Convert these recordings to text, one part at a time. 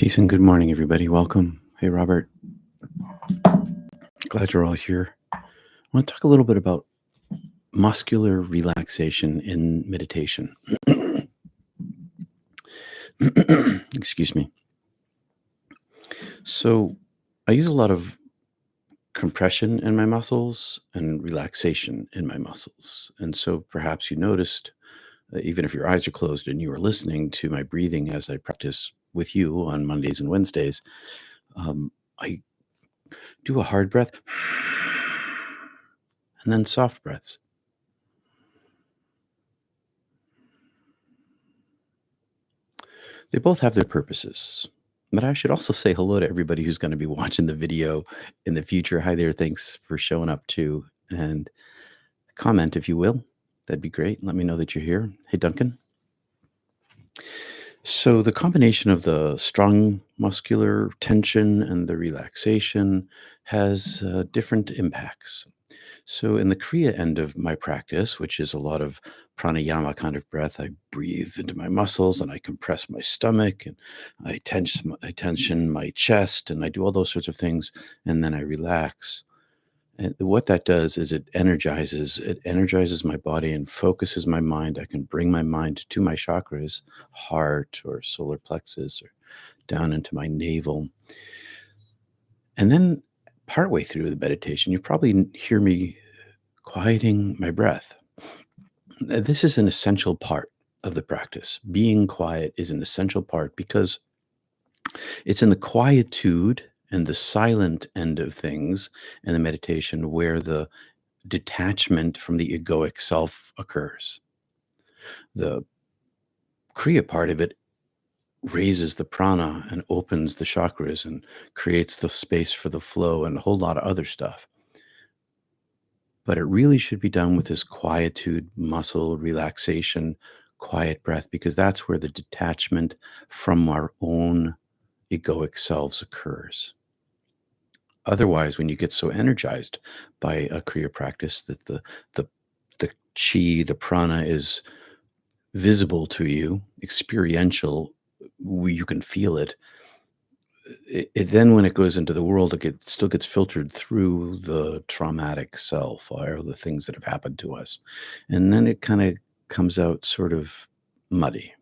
Peace and good morning, everybody. Welcome. Hey, Robert. Glad you're all here. I want to talk a little bit about muscular relaxation in meditation. Excuse me. So, I use a lot of compression in my muscles and relaxation in my muscles. And so, perhaps you noticed, even if your eyes are closed and you are listening to my breathing as I practice with you on Mondays and Wednesdays, I do a hard breath and then soft breaths. They both have their purposes. But I should also say hello to everybody who's going to be watching the video in the future. Hi there. Thanks for showing up too. And comment if you will. That'd be great. Let me know that you're here. Hey, Duncan. So, the combination of the strong muscular tension and the relaxation has different impacts. So, in the Kriya end of my practice, which is a lot of pranayama kind of breath, I breathe into my muscles and I compress my stomach and I tension my chest and I do all those sorts of things and then I relax. And what that does is it energizes my body and focuses my mind. I can bring my mind to my chakras, heart or solar plexus or down into my navel. And then partway through the meditation, you probably hear me quieting my breath. This is an essential part of the practice. Being quiet is an essential part because it's in the quietude and the silent end of things in the meditation where the detachment from the egoic self occurs. The Kriya part of it raises the prana and opens the chakras and creates the space for the flow and a whole lot of other stuff. But it really should be done with this quietude, muscle relaxation, quiet breath, because that's where the detachment from our own egoic selves occurs. Otherwise, when you get so energized by a Kriya practice that the the chi, the prana is visible to you, experiential, you can feel it. Then when it goes into the world, still gets filtered through the traumatic self or the things that have happened to us. And then it kind of comes out sort of muddy.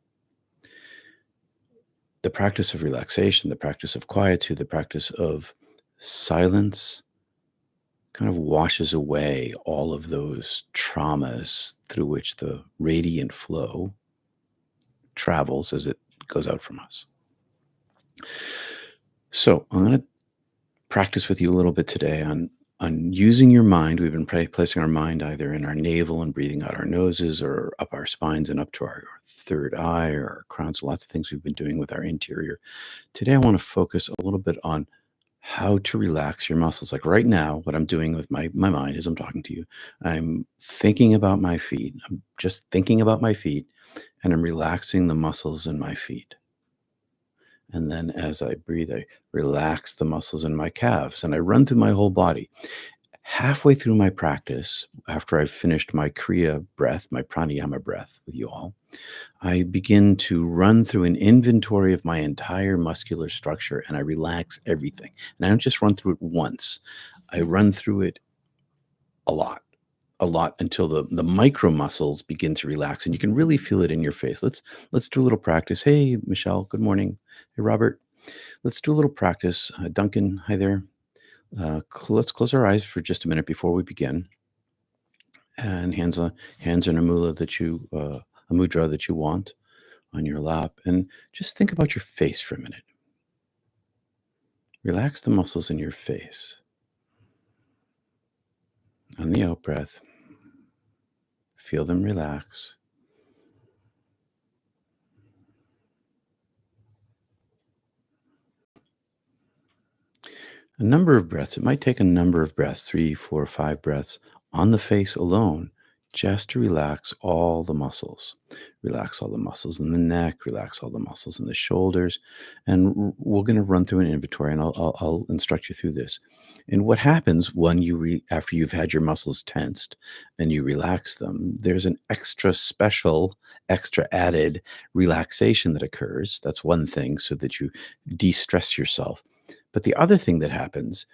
The practice of relaxation, the practice of quietude, the practice of silence kind of washes away all of those traumas through which the radiant flow travels as it goes out from us. So I'm going to practice with you a little bit today on using your mind. We've been placing our mind either in our navel and breathing out our noses or up our spines and up to our third eye or our crowns. Lots of things we've been doing with our interior. Today, I want to focus a little bit on how to relax your muscles. Like right now, what I'm doing with my mind as I'm talking to you, I'm thinking about my feet. I'm just thinking about my feet and I'm relaxing the muscles in my feet. And then as I breathe, I relax the muscles in my calves and I run through my whole body. Halfway through my practice, after I've finished my Kriya breath, my pranayama breath with you all, I begin to run through an inventory of my entire muscular structure and I relax everything. And I don't just run through it once, I run through it a lot. A lot until the micro muscles begin to relax and you can really feel it in your face. Let's do a little practice. Hey Michelle, good morning. Hey Robert, let's do a little practice. Duncan, hi there. Let's close our eyes for just a minute before we begin. And hands on a mula that a mudra that you want on your lap, and just think about your face for a minute. Relax the muscles in your face. On the out breath, feel them relax. A number of breaths. It might take a number of breaths, 3, 4, 5 breaths on the face alone. just to relax all the muscles. Relax all the muscles in the neck, relax all the muscles in the shoulders. And we're going to run through an inventory and I'll instruct you through this. And what happens when after you've had your muscles tensed and you relax them, there's an extra special, extra added relaxation that occurs. That's one thing so that you de stress yourself. But the other thing that happens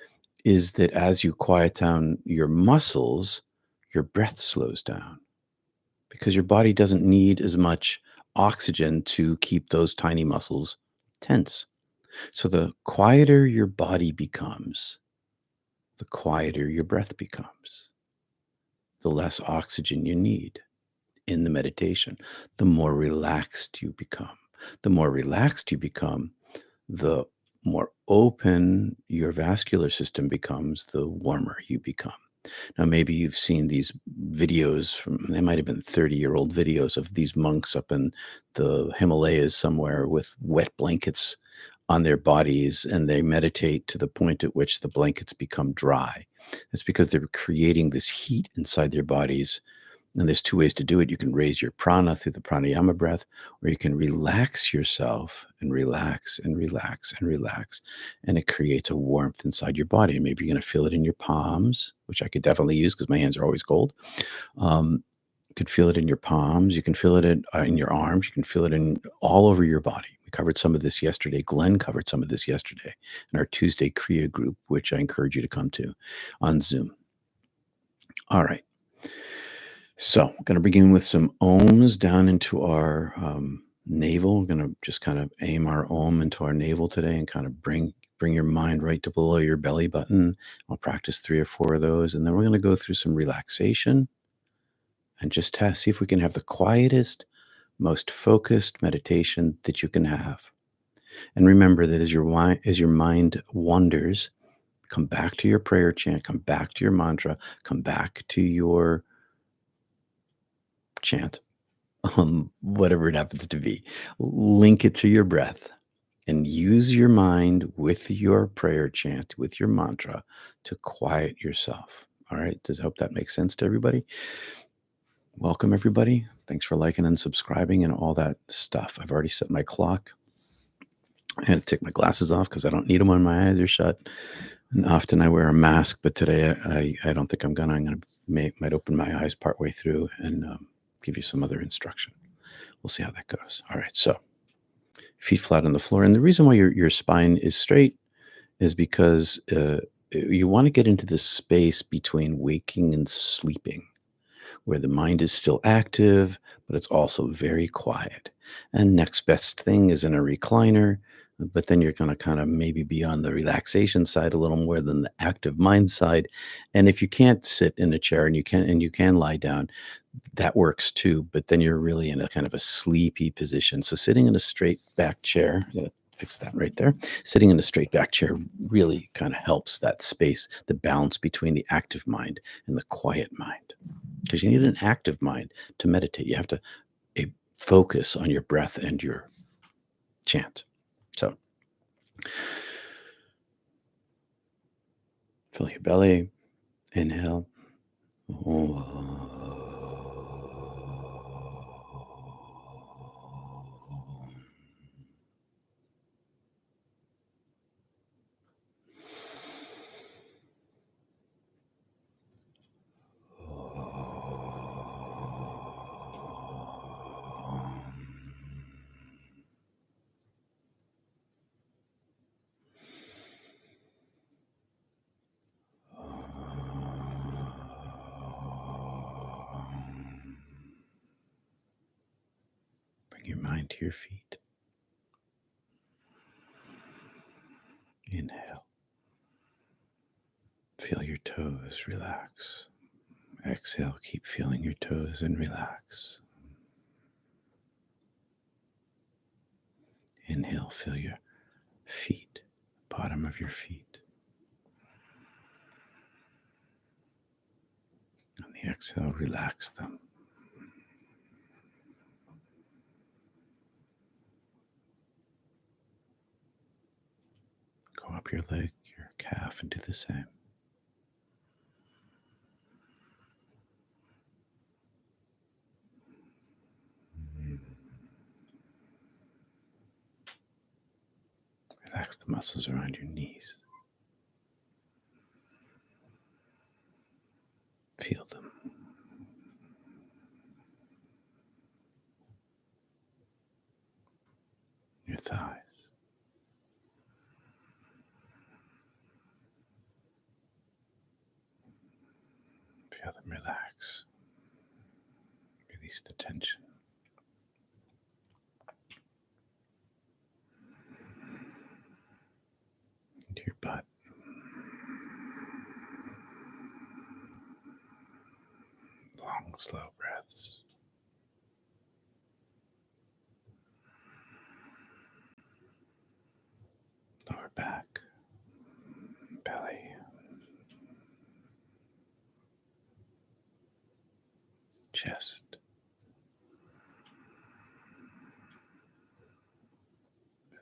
is that as you quiet down your muscles, your breath slows down because your body doesn't need as much oxygen to keep those tiny muscles tense. So the quieter your body becomes, the quieter your breath becomes, the less oxygen you need in the meditation, the more relaxed you become. The more relaxed you become, the more open your vascular system becomes, the warmer you become. Now, maybe you've seen these videos from, they might have been 30-year-old videos of these monks up in the Himalayas somewhere with wet blankets on their bodies, and they meditate to the point at which the blankets become dry. It's because they're creating this heat inside their bodies. And there's two ways to do it. You can raise your prana through the pranayama breath, or you can relax yourself and relax and relax and relax. And it creates a warmth inside your body. Maybe you're going to feel it in your palms, which I could definitely use because my hands are always cold. You could feel it in your palms. You can feel it in your arms. You can feel it in all over your body. We covered some of this yesterday. Glenn covered some of this yesterday in our Tuesday Kriya group, which I encourage you to come to on Zoom. All right. So I'm going to begin with some ohms down into our navel. We're going to just kind of aim our ohm into our navel today and kind of bring your mind right to below your belly button. I'll practice 3 or 4 of those. And then we're going to go through some relaxation and just see if we can have the quietest, most focused meditation that you can have. And remember that as your mind wanders, come back to your prayer chant, come back to your mantra, come back to your chant, whatever it happens to be. Link it to your breath and use your mind with your prayer chant, with your mantra to quiet yourself. All right. Does I hope that makes sense to everybody? Welcome, everybody. Thanks for liking and subscribing and all that stuff. I've already set my clock. I had to take my glasses off because I don't need them when my eyes are shut. And often I wear a mask, but today I don't think I'm gonna. Might open my eyes partway through and give you some other instruction. We'll see how that goes. All right, so feet flat on the floor, and the reason why your spine is straight is because you want to get into this space between waking and sleeping, where the mind is still active, but it's also very quiet. And next best thing is in a recliner, but then you're going to kind of maybe be on the relaxation side a little more than the active mind side. And if you can't sit in a chair and you can lie down, that works too. But then you're really in a kind of a sleepy position. So sitting in a straight back chair, I'm gonna fix that right there. Sitting in a straight back chair really kind of helps that space, the balance between the active mind and the quiet mind, because you need an active mind to meditate. You have to focus on your breath and your chant. So fill your belly, inhale. Bring your mind to your feet. Inhale. Feel your toes relax. Exhale, keep feeling your toes and relax. Inhale, feel your feet, bottom of your feet. On the exhale, relax them. Go up your leg, your calf, and do the same. Relax the muscles around your knees. Feel them. Your thighs. Feel them relax. Release the tension. Into your butt. Long, slow breaths. Lower back. Belly. Chest.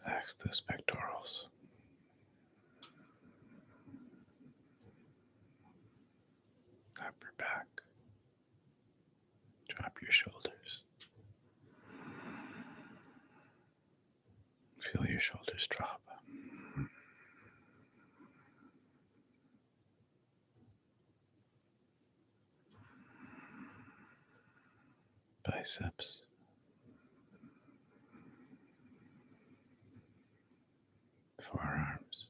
Relax those pectorals. Upper back. Drop your shoulders. Feel your shoulders drop. Biceps. Forearms.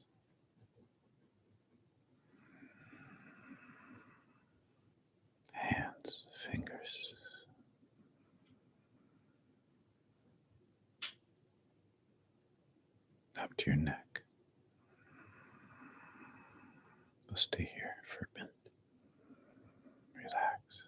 Hands, fingers. Up to your neck. We'll stay here for a minute. Relax.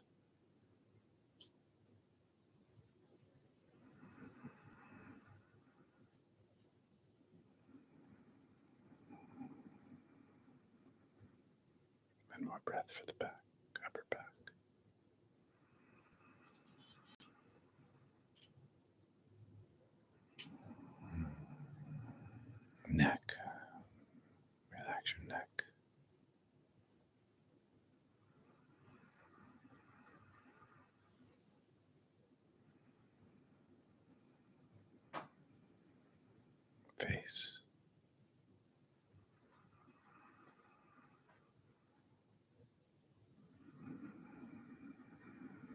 One more breath for the back, upper back. Neck. Relax your neck. Face.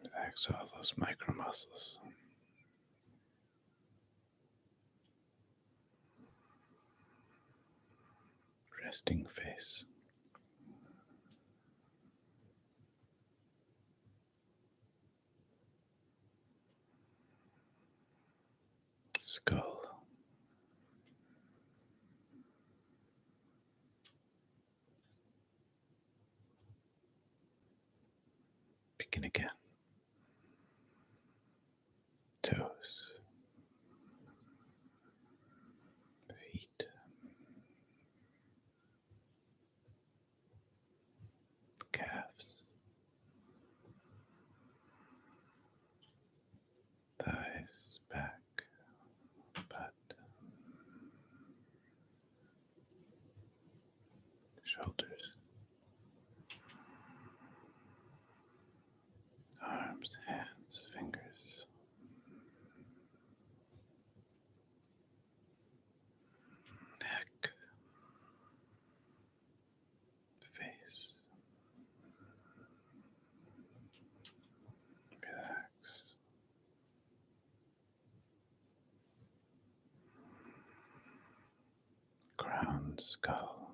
Relax all those micro muscles. Resting face. Skull. Begin again. Toes. Feet. Calves. Thighs. Back. Butt. Shoulders. Arms, hands, fingers. Neck. Face. Relax. Crown, skull.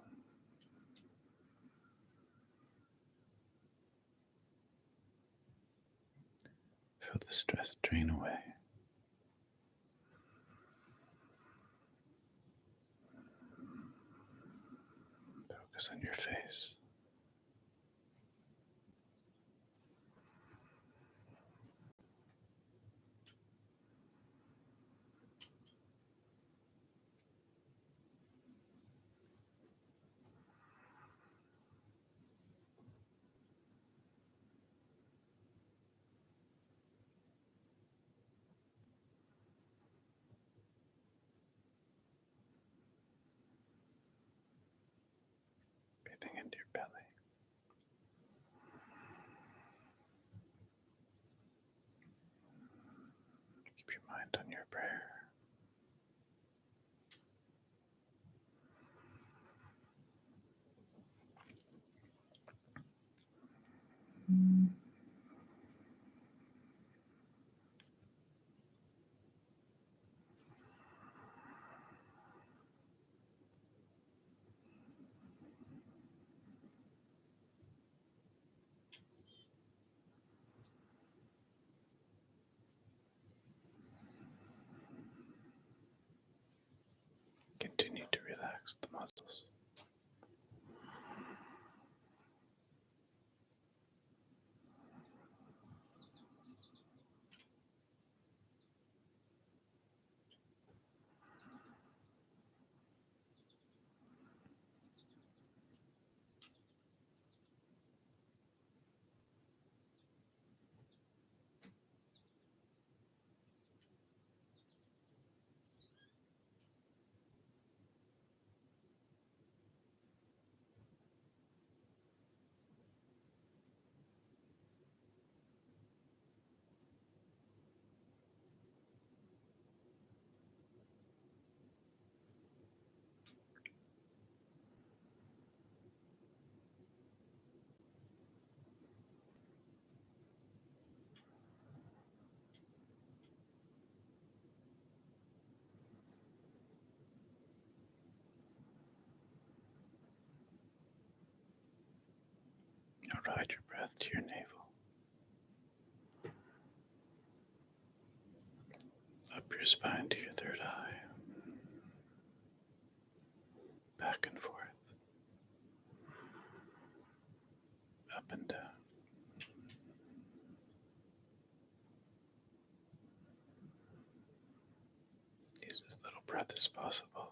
Feel the stress drain away. Focus on your face. Breathing into your belly. Keep your mind on your prayer. the muscles. Now ride your breath to your navel, up your spine to your third eye, back and forth, up and down. Use as little breath as possible.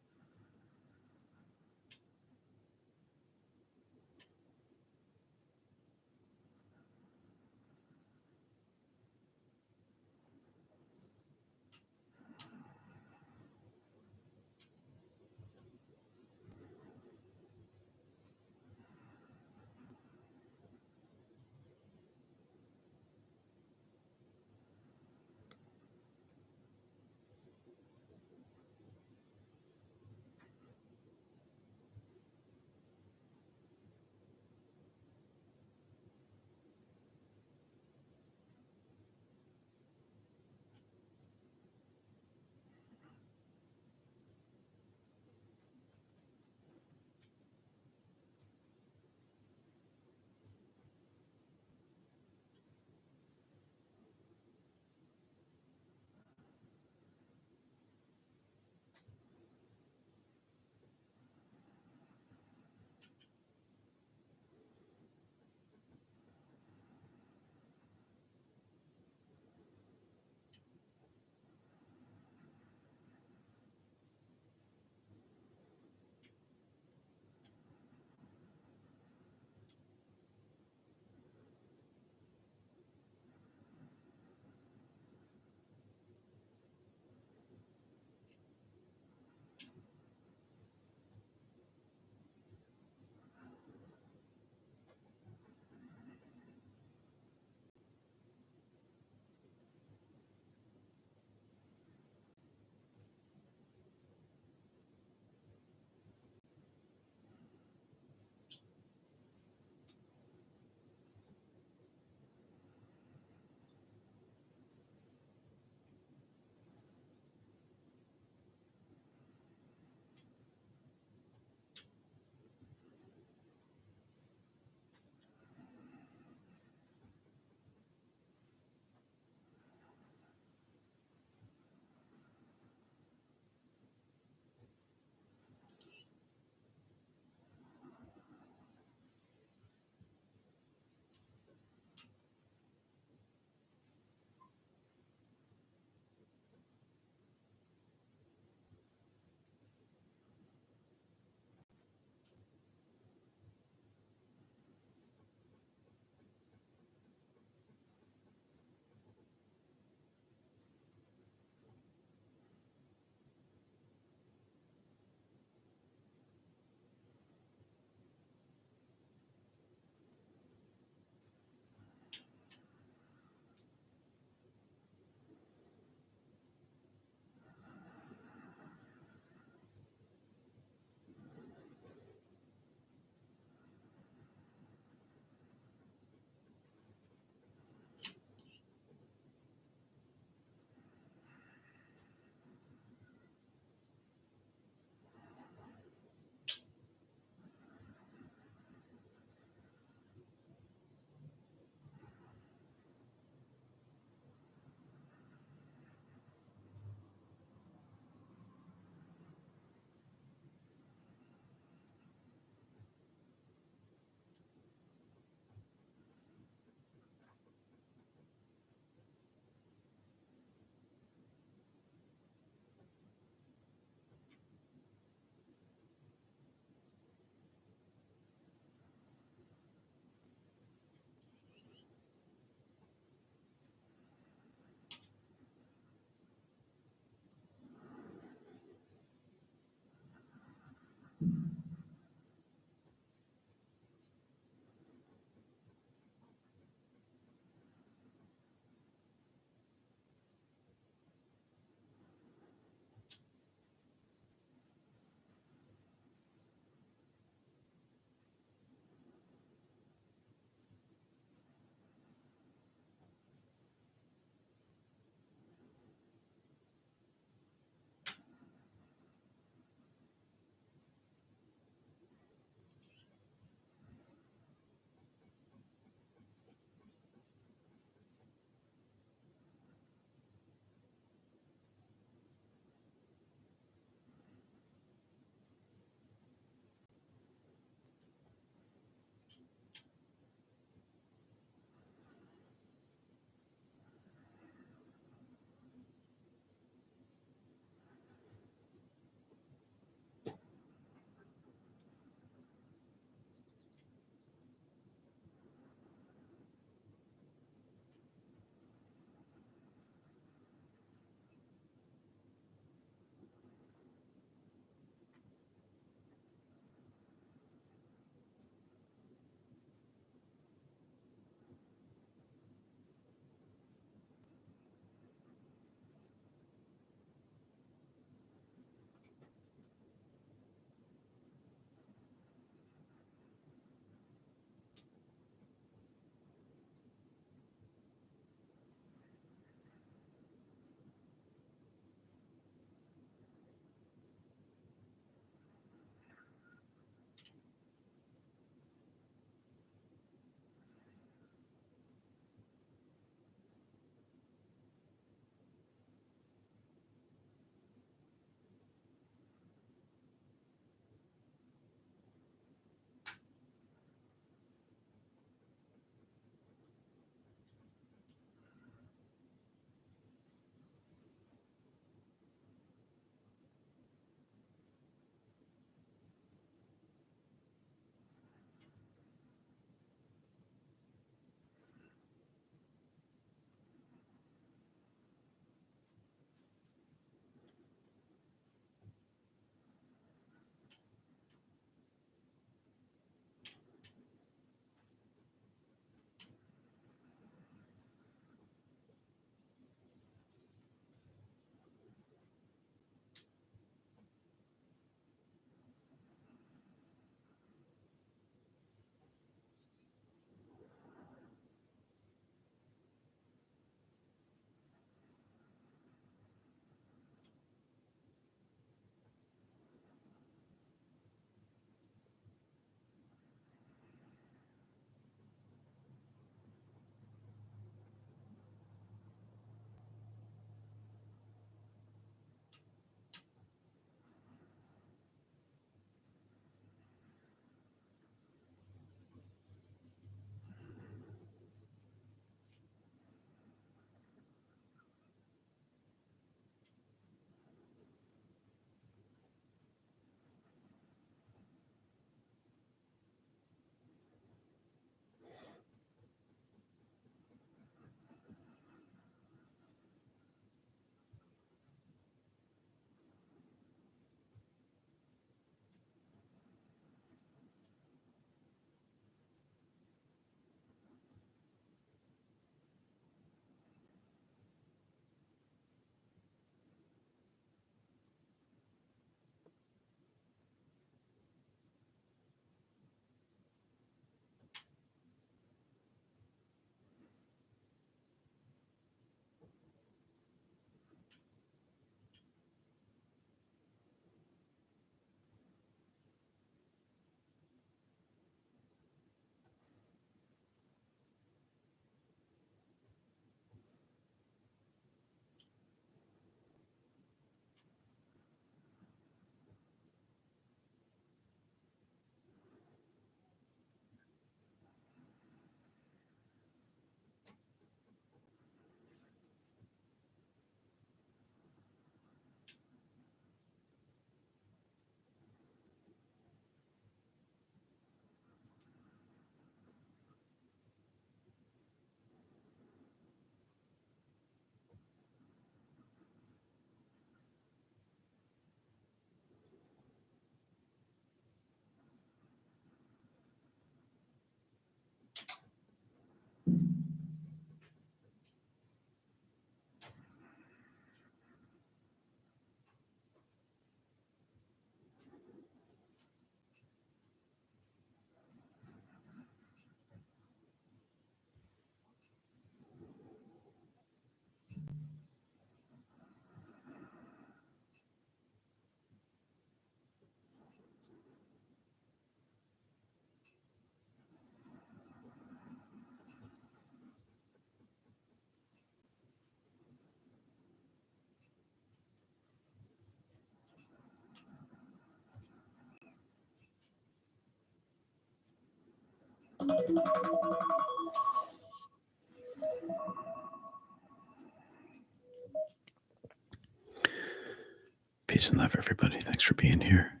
Peace and love, everybody. Thanks for being here.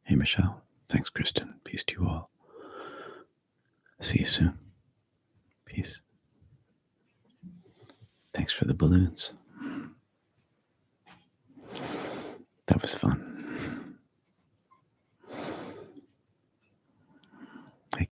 Hey, Michelle. Thanks, Kristen. Peace to you all. See you soon. Peace. Thanks for the balloons. That was fun.